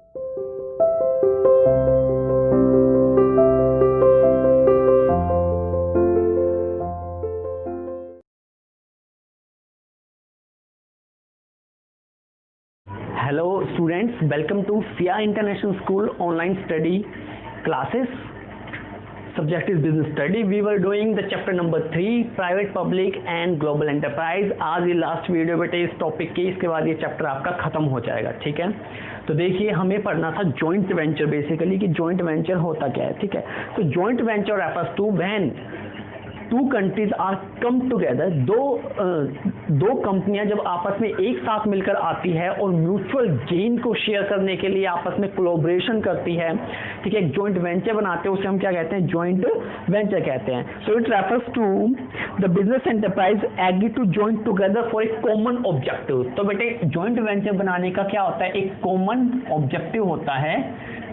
Hello students, welcome to FIA International School online study classes. Subject is business study. We were doing the chapter number 3 private public and global enterprise. आज ये last video बेटे इस topic की, इसके बाद ये chapter आपका खत्म हो जाएगा। ठीक है, तो देखिए हमें पढ़ना था जॉइंट वेंचर बेसिकली कि जॉइंट वेंचर होता क्या है। ठीक है, तो joint venture refers to when two countries are come together, दो कंपनियां जब आपस में एक साथ मिलकर आती है और म्यूचुअल गेन को शेयर करने के लिए आपस में कोलैबोरेशन करती है। ठीक है, एक जॉइंट वेंचर बनाते हैं, उसे हम क्या कहते हैं, जॉइंट वेंचर कहते हैं। So it refers to the business enterprise agree to join together for a common objective. तो बेटे जॉइंट वेंचर बनाने का क्या होता है, एक कॉमन ऑब्जेक्टिव होता है।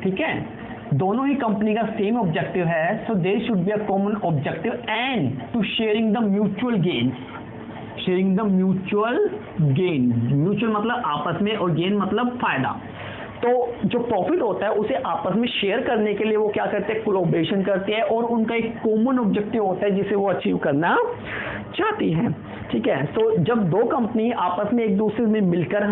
ठीक है, दोनों ही कंपनी का सेम ऑब्जेक्टिव है, so there should be a common objective and to sharing the mutual gain. Sharing the mutual gain, mutual मतलब आपस में और गेन मतलब फायदा। तो जो प्रॉफिट होता है उसे आपस में शेयर करने के लिए वो क्या करते हैं, कोलैबोरेशन करते हैं और उनका एक कॉमन ऑब्जेक्टिव होता है जिसे वो अचीव करना चाहती हैं। ठीक है, तो जब दो कंपनी आपस में एक दूसरे में मिलकर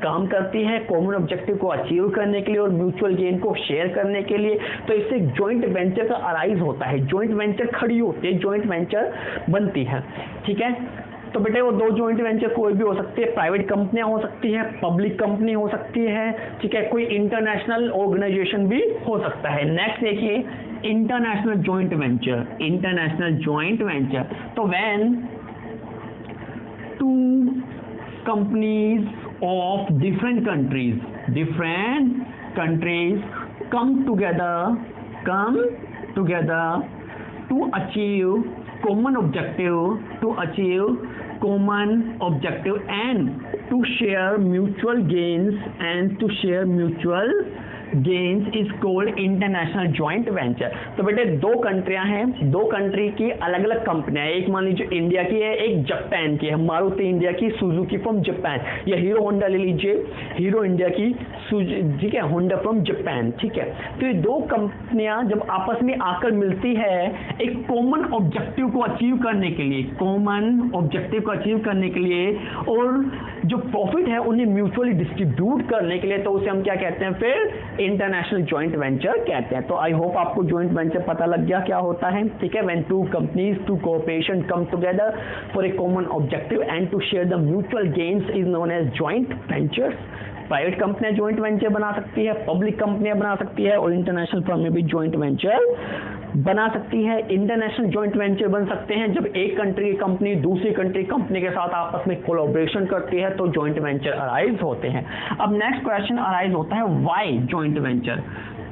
काम करती है कॉमन ऑब्जेक्टिव को अचीव करने के लिए और म्यूचुअल गेन को शेयर करने के लिए, तो इससे एक जॉइंट वेंचर का अराइज होता है, जॉइंट वेंचर खड़ी होती है, जॉइंट वेंचर बनती है। ठीक है, तो बेटे वो दो जॉइंट वेंचर कोई भी हो सकती है, प्राइवेट कंपनियां हो सकती है, पब्लिक कंपनी हो सकती है। ठीक है, कोई इंटरनेशनल ऑर्गेनाइजेशन भी हो सकता है। नेक्स्ट देखिए international joint venture, international joint venture. तो when two companies of different countries come together to achieve common objective and to share mutual gains is called international joint venture। तो बेटे दो कंट्रियां हैं, दो कंट्री की अलग अलग कंपनियां, एक मान लीजिए इंडिया की है, एक जापान की है, मारुति इंडिया की, सुजुकी फ्रॉम जापान, या हीरो होंडा ले लीजिए, हीरो इंडिया की, ठीक है, होंडा फ्रॉम जापान। ठीक है, तो ये दो कंपनियां जब आपस में आकर मिलती है एक कॉमन ऑब्जेक्टिव को अचीव करने के लिए, और जो प्रॉफिट है उन्हें म्यूचुअली डिस्ट्रीब्यूट करने के लिए, तो उसे हम क्या कहते हैं, फिर इंटरनेशनल जॉइंट वेंचर कहते हैं। तो आई होप आपको जॉइंट वेंचर पता लग गया क्या होता है। ठीक है, when two companies, to cooperation come together for a common objective and to share the mutual gains is known as joint ventures. Private कंपनियां जॉइंट वेंचर बना सकती है, पब्लिक कंपनियां बना सकती है, और इंटरनेशनल फर्म में भी जॉइंट वेंचर बना सकती है। इंटरनेशनल जॉइंट वेंचर बन सकते हैं जब एक कंट्री की कंपनी दूसरी कंट्री कंपनी के साथ आपस में कोलैबोरेशन करती है, तो जॉइंट वेंचर अराइज होते हैं। अब नेक्स्ट क्वेश्चन अराइज होता है, व्हाई जॉइंट वेंचर,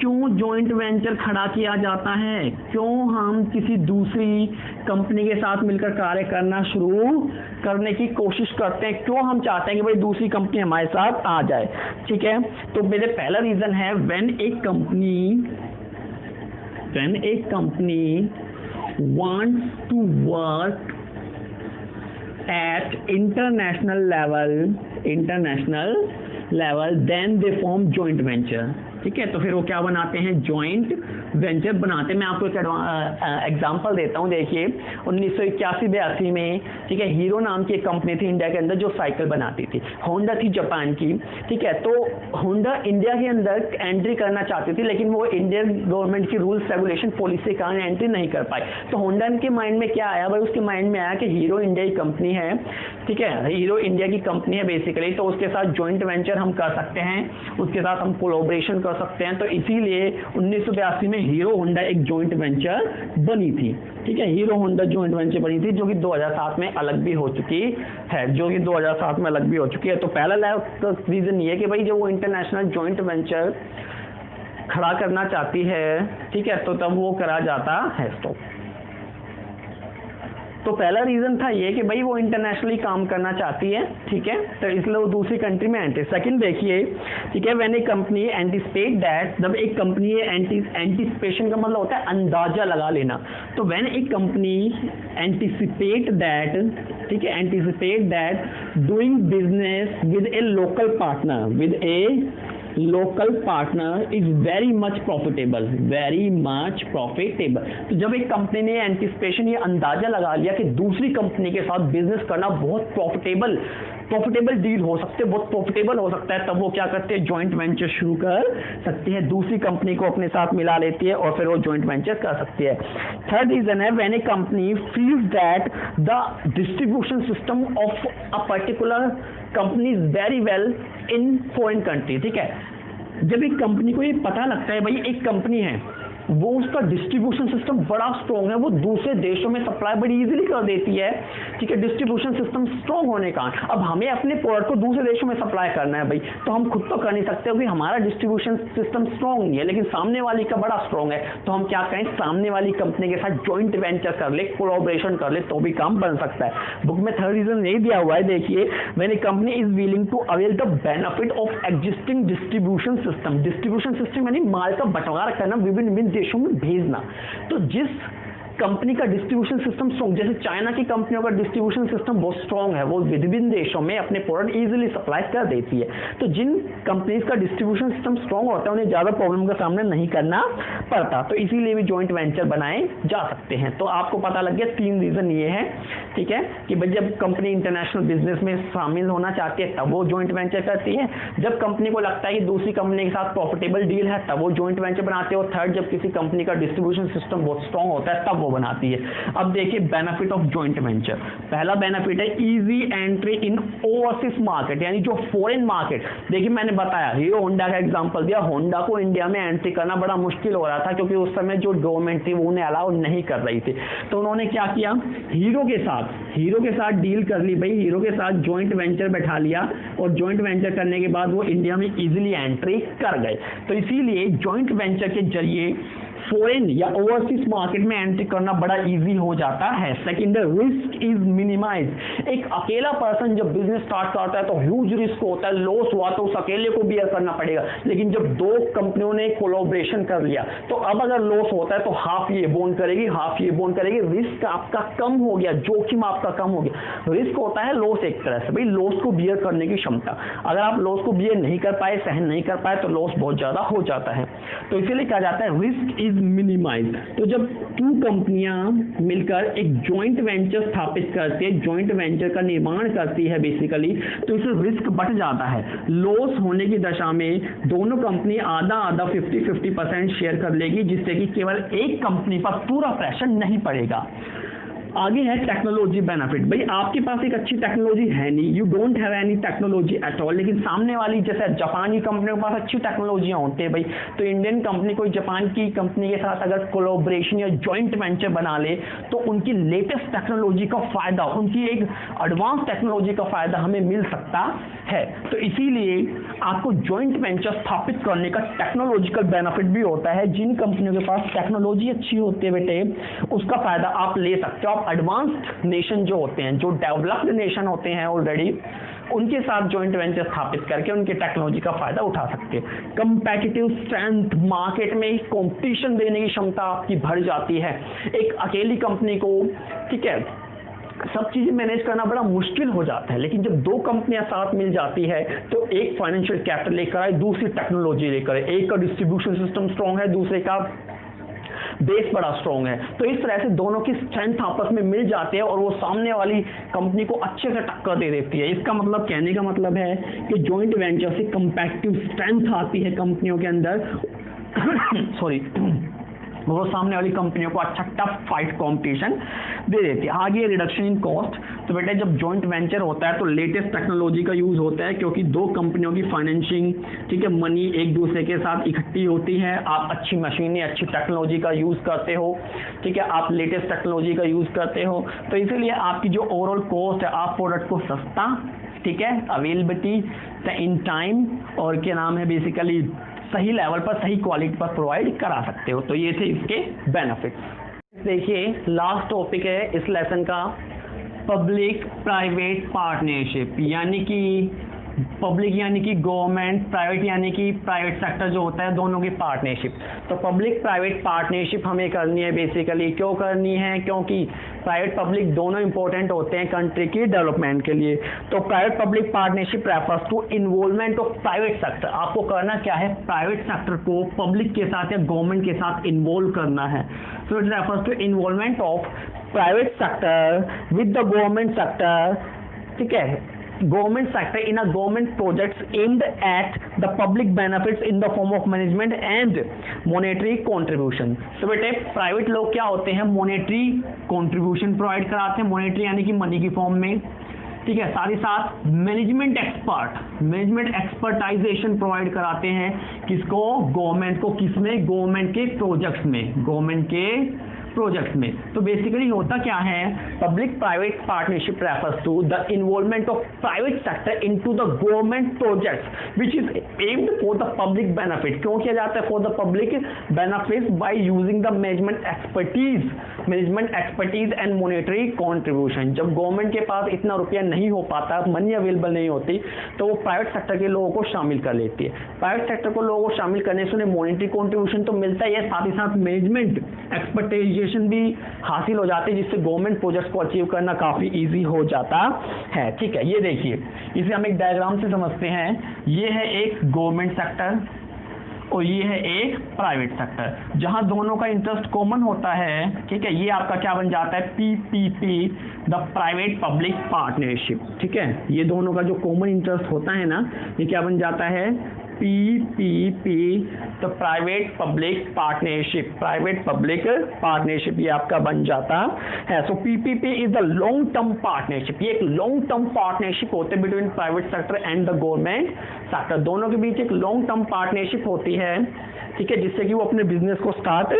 क्यों जॉइंट वेंचर खड़ा किया जाता है, क्यों हम किसी दूसरी कंपनी के साथ मिलकर कार्य करना शुरू करने की कोशिश करते हैं, क्यों हम चाहते हैं कि भाई दूसरी कंपनी हमारे साथ आ जाए। ठीक है, तो मेरे पहला रीजन है when a company wants to work at international level then they form joint venture। ठीक है, तो फिर वो क्या बनाते हैं, जॉइंट वेंचर बनाते हैं। मैं आपको एक एग्जांपल देता हूँ। देखिए 1981-82 में, ठीक है, हीरो नाम की एक कंपनी थी इंडिया के अंदर जो साइकिल बनाती थी, होंडा थी जापान की। ठीक है, तो होंडा इंडिया के अंदर एंट्री करना चाहती थी, लेकिन वो इंडियन गवर्नमेंट की रूल्स रेगुलेशन पॉलिसी के कारण एंट्री नहीं कर पाई। तो होंडा के माइंड में क्या आया भाई, उसके माइंड में आया कि हीरो इंडिया की कंपनी है, ठीक है, हीरो इंडिया की कंपनी है बेसिकली, तो उसके साथ जॉइंट वेंचर हम कर सकते हैं, उसके साथ हम कोलैबोरेशन कर सकते हैं। तो इसीलिए 1982 में हीरो होंडा एक जॉइंट वेंचर बनी थी। ठीक है, हीरो होंडा जॉइंट वेंचर बनी थी, जो कि 2007 में अलग भी हो चुकी है, तो पहला रीजन ये है कि भाई जब वो इंटरनेशनल जॉइंट वेंचर खड़ा करना चाहती है, ठीक है, तो तब वो करा जाता है। तो पहला रीजन था ये कि भाई वो इंटरनेशनली काम करना चाहती है। ठीक है, तो इसलिए वो दूसरी कंट्री में एंट्री। सेकंड देखिए, ठीक है, when a company anticipate that, जब एक कंपनी एंटिसिपेशन का मतलब होता है अंदाजा लगा लेना। तो when a company anticipate that, ठीक है, anticipate that doing business with A local partner, local partner is very much profitable, very much profitable. तो जब एक कंपनी ने एंटिसिपेशन, ये अंदाजा लगा लिया कि दूसरी कंपनी के साथ बिजनेस करना बहुत प्रॉफिटेबल डील हो सकते हैं, बहुत प्रॉफिटेबल हो सकता है, तब वो क्या करते हैं, जॉइंट वेंचर शुरू कर सकती है, दूसरी कंपनी को अपने साथ मिला लेती है और फिर वो जॉइंट वेंचर कर सकती है। थर्ड रीजन है when a company feels that the distribution system of a particular company is very well in foreign country. ठीक है, जब एक कंपनी को ये पता लगता है भाई एक कंपनी है, वो उसका डिस्ट्रीब्यूशन सिस्टम बड़ा स्ट्रॉन्ग है, वो दूसरे देशों में सप्लाई बड़ी इजीली कर देती है। ठीक है, डिस्ट्रीब्यूशन सिस्टम स्ट्रॉन्ग होने का, अब हमें अपने प्रोडक्ट को दूसरे देशों में सप्लाई करना है भाई, तो हम खुद तो कर नहीं सकते क्योंकि हमारा डिस्ट्रीब्यूशन सिस्टम स्ट्रॉन्ग नहीं है, लेकिन सामने वाली का बड़ा स्ट्रॉन्ग है, तो हम क्या करें, सामने वाली कंपनी के साथ जॉइंट वेंचर कर ले, कोलैबोरेशन कर ले, तो भी काम बन सकता है। बुक में थर्ड रीजन यही दिया हुआ है, देखिए, when a company is willing to avail the benefit of existing distribution system. Distribution system यानी माल का बंटवारा करना, विभिन्न देशों में भेजना। तो जिस कंपनी का डिस्ट्रीब्यूशन सिस्टम स्ट्रॉन्ग, जैसे चाइना की कंपनियों का डिस्ट्रीब्यूशन सिस्टम बहुत स्ट्रॉन्ग है, वो विभिन्न देशों में अपने प्रोडक्ट इजीली सप्लाई कर देती है। तो जिन कंपनीज का डिस्ट्रीब्यूशन सिस्टम स्ट्रॉन्ग होता है उन्हें ज़्यादा प्रॉब्लम का सामना नहीं करना पड़ता, तो इसीलिए भी जॉइंट वेंचर बनाए जा सकते हैं। तो आपको पता लग गया, तीन रीज़न ये है, ठीक है, कि भाई जब कंपनी इंटरनेशनल बिजनेस में शामिल होना चाहती है तब वो जॉइंट वेंचर करती है, जब कंपनी को लगता है कि दूसरी कंपनी के साथ प्रॉफिटेबल डील है तब वो जॉइंट वेंचर बनाते हैं, और थर्ड, जब किसी कंपनी का डिस्ट्रीब्यूशन सिस्टम बहुत स्ट्रॉन्ग होता है तब वो बनाती है। अब देखिए बेनिफिट ऑफ जॉइंट वेंचर। पहला बेनिफिट है easy entry in overseas market, यानी जो फॉरेन मार्केट, देखिए मैंने बताया हीरो होंडा का एग्जांपल दिया, होंडा को इंडिया में एंट्री करना बड़ा मुश्किल हो रहा था क्योंकि उस समय जो गवर्नमेंट थी वो उन्हें अलाउ नहीं कर रही थी, तो उन्होंने क्या किया, हीरो के साथ डील कर ली भाई, हीरो के साथ जॉइंट वेंचर बैठा लिया, और जॉइंट वेंचर करने के बाद वो इंडिया में इजीली एंट्री कर गए। तो इसीलिए जॉइंट वेंचर के जरिए फॉरेन या ओवरसीज मार्केट में एंट्री करना बड़ा इजी हो जाता है। Second, risk is minimise. एक अकेला पर्सन जब बिजनेस स्टार्ट करता है तो ह्यूज रिस्क होता है, लॉस हुआ तो उस अकेले को बियर करना पड़ेगा, लेकिन जब दो कंपनियों ने कोलैबोरेशन कर लिया तो अब अगर लॉस होता है तो हाफ ये बोन करेगी, हाफ ये बोन करेगी, रिस्क आपका कम हो गया, जोखिम आपका कम हो गया। रिस्क होता है लॉस, एक तरह से भाई लॉस को बियर करने की क्षमता, अगर आप लॉस को बियर नहीं कर पाए, सहन नहीं कर पाए, तो लॉस बहुत ज्यादा हो जाता है। तो इसीलिए कहा जाता है रिस्क इज मिनिमाइज। तो जब टू कंपनियां मिलकर एक जॉइंट वेंचर स्थापित करती है, जॉइंट वेंचर का निर्माण करती है बेसिकली, तो इससे रिस्क बढ़ जाता है। लॉस होने की दशा में दोनों कंपनी आधा 50-50% शेयर कर लेगी, जिससे कि केवल एक कंपनी पर पूरा प्रेशर नहीं पड़ेगा। आगे है टेक्नोलॉजी बेनिफिट। भाई आपके पास एक अच्छी टेक्नोलॉजी है नहीं, you don't have any technology at all, लेकिन सामने वाली जैसे जापानी कंपनियों के पास अच्छी टेक्नोलॉजियां होती है भाई, तो इंडियन कंपनी कोई जापान की कंपनी के साथ अगर कोलैबोरेशन या जॉइंट वेंचर बना ले तो उनकी लेटेस्ट टेक्नोलॉजी का फायदा, उनकी एक एडवांस टेक्नोलॉजी का फायदा हमें मिल सकता है। तो इसीलिए आपको जॉइंट वेंचर स्थापित करने का टेक्नोलॉजिकल बेनिफिट भी होता है। जिन कंपनियों के पास टेक्नोलॉजी अच्छी होती है बेटे, उसका फायदा आप ले सकते हो। आप एडवांस्ड नेशन जो होते हैं, जो डेवलप्ड नेशन होते हैं ऑलरेडी, उनके साथ जॉइंट वेंचर स्थापित करके उनकी टेक्नोलॉजी का फायदा उठा सकते हैं। कंपेटिटिव स्ट्रेंथ, मार्केट में कंपटीशन देने की क्षमता आपकी बढ़ जाती है। एक अकेली कंपनी को, ठीक है, सब चीजें मैनेज करना बड़ा मुश्किल हो जाता है, लेकिन जब दो कंपनियां साथ मिल जाती है तो एक फाइनेंशियल कैपिटल लेकर आए, दूसरी टेक्नोलॉजी लेकर आए, एक का डिस्ट्रीब्यूशन सिस्टम स्ट्रॉन्ग है, दूसरे का बेस बड़ा स्ट्रॉन्ग है, तो इस तरह से दोनों की स्ट्रेंथ आपस में मिल जाते हैं और वो सामने वाली कंपनी को अच्छे से टक्कर दे देती है। इसका मतलब, कहने का मतलब है कि जॉइंट वेंचर से कंपैटिटिव स्ट्रेंथ आती है कंपनियों के अंदर सॉरी, वो सामने वाली कंपनियों को अच्छा टफ फाइट कंपटीशन दे देती है। आगे रिडक्शन इन कॉस्ट। तो बेटा जब जॉइंट वेंचर होता है तो लेटेस्ट टेक्नोलॉजी का यूज होता है, क्योंकि दो कंपनियों की फाइनेंसिंग, ठीक है, मनी एक दूसरे के साथ इकट्ठी होती है। आप अच्छी मशीनें, अच्छी टेक्नोलॉजी का यूज करते हो, ठीक है, आप लेटेस्ट टेक्नोलॉजी का यूज करते हो, तो इसीलिए आपकी जो ओवरऑल कॉस्ट है, आप प्रोडक्ट को सस्ता, ठीक है, अवेलेबिलिटी इन टाइम, और क्या नाम है बेसिकली सही लेवल पर, सही क्वालिटी पर प्रोवाइड करा सकते हो। तो ये थे इसके बेनिफिट्स। देखिए लास्ट टॉपिक है इस लेसन का, पब्लिक प्राइवेट पार्टनरशिप, यानी कि पब्लिक यानी कि गवर्नमेंट, प्राइवेट यानी कि प्राइवेट सेक्टर जो होता है, दोनों की पार्टनरशिप। तो पब्लिक प्राइवेट पार्टनरशिप हमें करनी है बेसिकली। क्यों करनी है? क्योंकि प्राइवेट पब्लिक दोनों इंपॉर्टेंट होते हैं कंट्री की डेवलपमेंट के लिए। तो private public partnership refers to involvement of private sector. आपको करना क्या है? प्राइवेट सेक्टर को पब्लिक के साथ या गवर्नमेंट के साथ इन्वॉल्व करना है। So it refers to involvement of private sector with the government sector, ठीक है, government sector in a government projects aimed at the public benefits in the form of management and monetary contribution। तो बेटे private लोग क्या होते हैं? Monetary contribution provide कराते हैं, मॉनेटरी यानी कि मनी की फॉर्म में, ठीक है। साथ ही साथ मैनेजमेंट एक्सपर्टाइजेशन प्रोवाइड कराते हैं। किसको? गवर्नमेंट को। किसमें? गवर्नमेंट के प्रोजेक्ट्स में, गवर्नमेंट के प्रोजेक्ट में। तो बेसिकली होता क्या है? Public private partnership refers to the involvement of private sector into the government projects which is aimed for the public benefit. क्यों किया जाता है? For the public benefit by using the management expertise and monetary contribution. जब government के पास इतना रुपया नहीं हो पाता, मनी अवेलेबल नहीं होती, तो वो प्राइवेट सेक्टर के लोगों को शामिल कर लेती है। प्राइवेट सेक्टर को लोगों को शामिल करने से उन्हें मॉनेटरी कंट्रीब्यूशन तो मिलता ही है, साथ ही साथ मैनेजमेंट एक्सपर्टाइजेशन भी हासिल हो जाती है, जिससे गवर्नमेंट प्रोजेक्ट्स को अचीव करना काफी इजी हो जाता है। ठीक है, ये देखिए, इसे हम एक डायग्राम से समझते हैं। ये है एक गवर्नमेंट सेक्टर और ये है एक प्राइवेट सेक्टर, जहां दोनों का इंटरेस्ट कॉमन होता है। ठीक है, ये आपका क्या बन जाता है? PPP, the private public partnership. ठीक है, ये दोनों का जो कॉमन इंटरेस्ट होता है ना, ये क्या बन जाता है? पीपीपी, तो private public partnership, private public partnership ये आपका बन जाता है। So PPP is the long term partnership. ये एक लॉन्ग टर्म पार्टनरशिप होते हैं between private sector and the government sector. दोनों के बीच एक लॉन्ग टर्म पार्टनरशिप होती है, ठीक है, जिससे कि वो अपने बिजनेस को स्टार्ट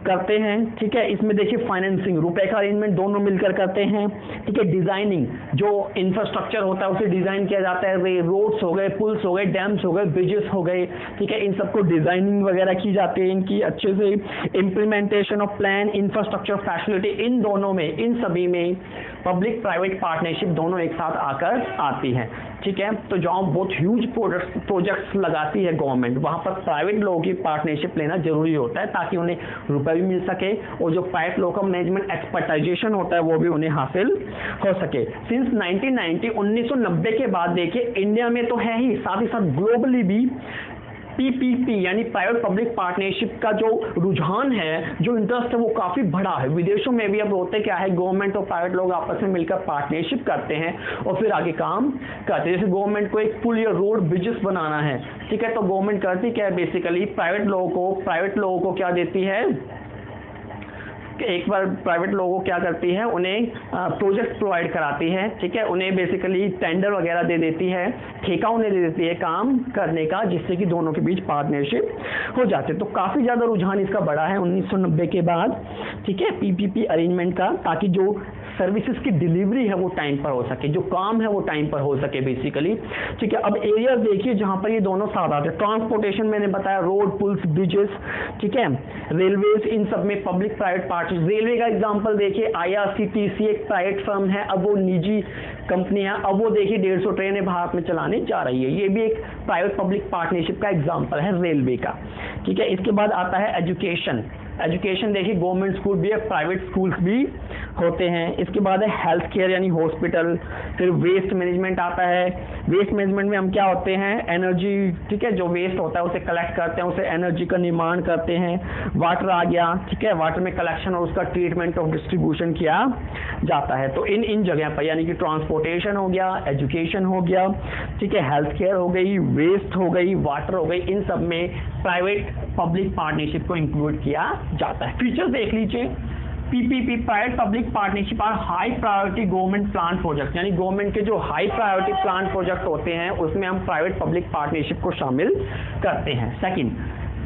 करते हैं। ठीक है, इसमें देखिए फाइनेंसिंग, रुपए का अरेंजमेंट दोनों मिलकर करते हैं। ठीक है, डिजाइनिंग, जो इंफ्रास्ट्रक्चर होता है उसे डिजाइन किया जाता है। रोड्स हो गए, पुल्स हो गए, डैम्स हो गए, ब्रिजेस हो गए, ठीक है, इन सबको डिजाइनिंग वगैरह की जाती है, इनकी अच्छे से implementation of plan, infrastructure, facility, इन दोनों में, इन सभी में पब्लिक प्राइवेट पार्टनरशिप दोनों एक साथ आकर आती है। ठीक है, तो जहाँ बहुत ह्यूज प्रोजेक्ट्स लगाती है गवर्नमेंट, वहां पर प्राइवेट लोगों की पार्टनरशिप लेना जरूरी होता है, ताकि उन्हें रुपए भी मिल सके और जो प्राइवेट लोगों का मैनेजमेंट एक्सपर्टाइजेशन होता है वो भी उन्हें हासिल हो सके। सिंस 1990 के बाद देखिए, इंडिया में तो है ही, साथ ही साथ ग्लोबली भी पीपीपी यानी प्राइवेट पब्लिक पार्टनरशिप का जो रुझान है, जो इंटरेस्ट है, वो काफी बड़ा है। विदेशों में भी अब होते क्या है, गवर्नमेंट और प्राइवेट लोग आपस में मिलकर पार्टनरशिप करते हैं और फिर आगे काम करते हैं। जैसे गवर्नमेंट को एक पुल या रोड ब्रिजेस बनाना है, ठीक है, तो गवर्नमेंट करती क्या है? बेसिकली प्राइवेट लोगों को क्या देती है? एक बार प्राइवेट लोगों को क्या करती है? उन्हें प्रोजेक्ट प्रोवाइड कराती है। ठीक है, उन्हें बेसिकली टेंडर वगैरह दे देती है, ठेका उन्हें दे देती है काम करने का, जिससे कि दोनों के बीच पार्टनरशिप हो जाते हैं। तो काफी ज्यादा रुझान इसका बड़ा है 1990 के बाद, ठीक है, पीपीपी अरेंजमेंट का, ताकि जो सर्विसेज की डिलीवरी है वो टाइम पर हो सके, जो काम है वो टाइम पर हो सके बेसिकली। ठीक है, अब एरिया देखिए जहां पर ये दोनों साथ आते हैं। ट्रांसपोर्टेशन मैंने बताया, रोड, पुल्स, ब्रिजेस, ठीक है, रेलवेज, इन सब में पब्लिक प्राइवेट पार्टनरशिप। रेलवे का एग्जांपल देखिए, आईआरसीटीसी एक प्राइवेट फर्म है, अब वो निजी कंपनी है, अब वो देखिए 150 ट्रेनें भारत में चलाने जा रही है। ये भी एक प्राइवेट पब्लिक पार्टनरशिप का एग्जांपल है रेलवे का। ठीक है, इसके बाद आता है एजुकेशन। एजुकेशन देखिए, गवर्नमेंट स्कूल भी है, प्राइवेट स्कूल्स भी होते हैं। इसके बाद है हेल्थ केयर यानी हॉस्पिटल। फिर वेस्ट मैनेजमेंट आता है। वेस्ट मैनेजमेंट में हम क्या होते हैं? एनर्जी, ठीक है, जो वेस्ट होता है उसे कलेक्ट करते हैं, उसे एनर्जी का निर्माण करते हैं। वाटर आ गया, ठीक है, वाटर में कलेक्शन और उसका ट्रीटमेंट और डिस्ट्रीब्यूशन किया जाता है। तो इन जगह पर यानी कि ट्रांसपोर्टेशन हो गया, एजुकेशन हो गया, ठीक है, हेल्थ केयर हो गई, वेस्ट हो गई, वाटर हो गई, इन सब में प्राइवेट पब्लिक पार्टनरशिप को इंक्लूड किया जाता है। फीचर्स देख लीजिए, PPP private public partnership are high priority government plan project, यानी गवर्नमेंट के जो हाई प्रायोरिटी प्लान प्रोजेक्ट होते हैं उसमें हम प्राइवेट पब्लिक पार्टनरशिप को शामिल करते हैं। Second,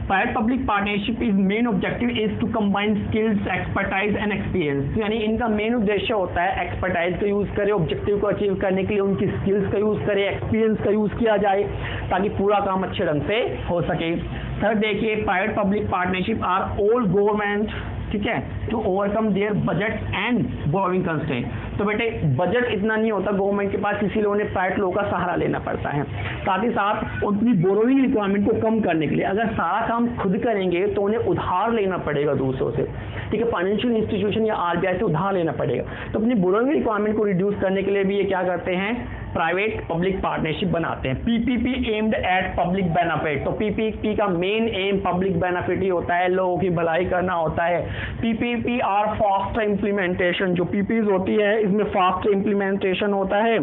private public partnership is main objective is to combine skills, expertise and experience, यानी इनका मेन उद्देश्य होता है एक्सपर्टाइज का यूज करे, ऑब्जेक्टिव को अचीव करने के लिए उनकी स्किल्स का यूज करे, एक्सपीरियंस का यूज किया जाए, ताकि पूरा काम अच्छे ढंग से हो सके। थर्ड देखिए, private public partnership are all government ठीक है, to overcome their budget and borrowing constraint. तो बेटे बजट इतना नहीं होता गवर्नमेंट के पास, इसीलिए उन्हें प्राइवेट लोगों का सहारा लेना पड़ता है। साथ ही साथ अपनी बोरोइंग रिक्वायरमेंट को कम करने के लिए अगर सारा काम खुद करेंगे तो उन्हें उधार लेना पड़ेगा दूसरों से, ठीक है, फाइनेंशियल इंस्टीट्यूशन या आरबीआई से उधार लेना पड़ेगा। तो अपनी बोरोइंग रिक्वायरमेंट को रिड्यूस करने के लिए भी ये क्या करते हैं, प्राइवेट पब्लिक पार्टनरशिप बनाते हैं। PPP aimed at public benefit, तो पीपीपी का मेन एम पब्लिक बेनिफिट ही होता है, लोगों की भलाई करना होता है। पीपीपी आर फास्ट इम्प्लीमेंटेशन, जो पीपीज होती है इसमें फास्ट इम्प्लीमेंटेशन होता है,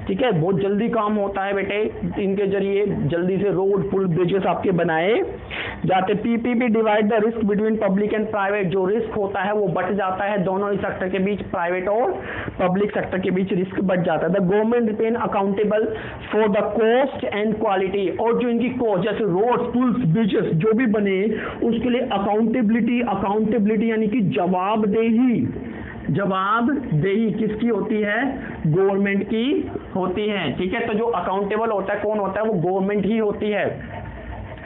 ठीक है, बहुत जल्दी काम होता है बेटे, इनके जरिए जल्दी से रोड पुल ब्रिजेस आपके बनाए जाते। PPP divide the risk between public and private, जो रिस्क होता है वो बट जाता है दोनों ही सेक्टर के बीच, प्राइवेट और पब्लिक सेक्टर के बीच रिस्क बच जाता है। The government accountable for the cost and quality, और जो इनकी कॉस्ट जैसे रोड्स पुल्स ब्रिजेस जो भी बने उसके लिए अकाउंटेबिलिटी यानी कि जवाबदेही किसकी होती है, गवर्नमेंट की होती है, ठीक है। तो जो अकाउंटेबल होता है कौन होता है, वो गवर्नमेंट ही होती है,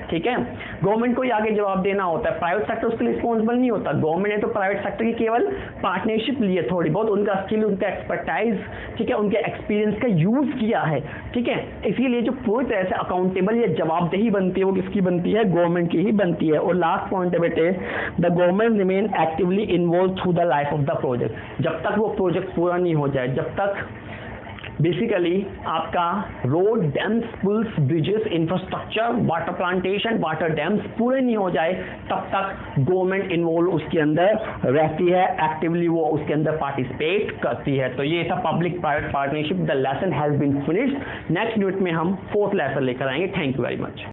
ठीक है, गवर्नमेंट को ही आगे जवाब देना होता है, प्राइवेट सेक्टर उसके लिए रिस्पॉन्सिबल नहीं होता। गवर्नमेंट ने तो प्राइवेट सेक्टर की केवल पार्टनरशिप ली है, थोड़ी बहुत उनका स्किल, उनका एक्सपर्टाइज, ठीक है, उनके एक्सपीरियंस का यूज किया है, ठीक है। इसीलिए जो पूरी तरह से अकाउंटेबल या जवाबदेही बनती है वो किसकी बनती है, गवर्नमेंट की ही बनती है। और लास्ट पॉइंट है बेटे, the government remain actively involve through the life of the project, जब तक वो प्रोजेक्ट पूरा नहीं हो जाए, जब तक बेसिकली आपका रोड, डैम्स, पुल्स, bridges, infrastructure, water plantation, water dams पूरे नहीं हो जाए, तब तक गवर्नमेंट इन्वॉल्व उसके अंदर रहती है, एक्टिवली वो उसके अंदर पार्टिसिपेट करती है। तो ये था public private partnership. The lesson has been finished. Next unit में हम 4th लेसन लेकर आएंगे। Thank you very much.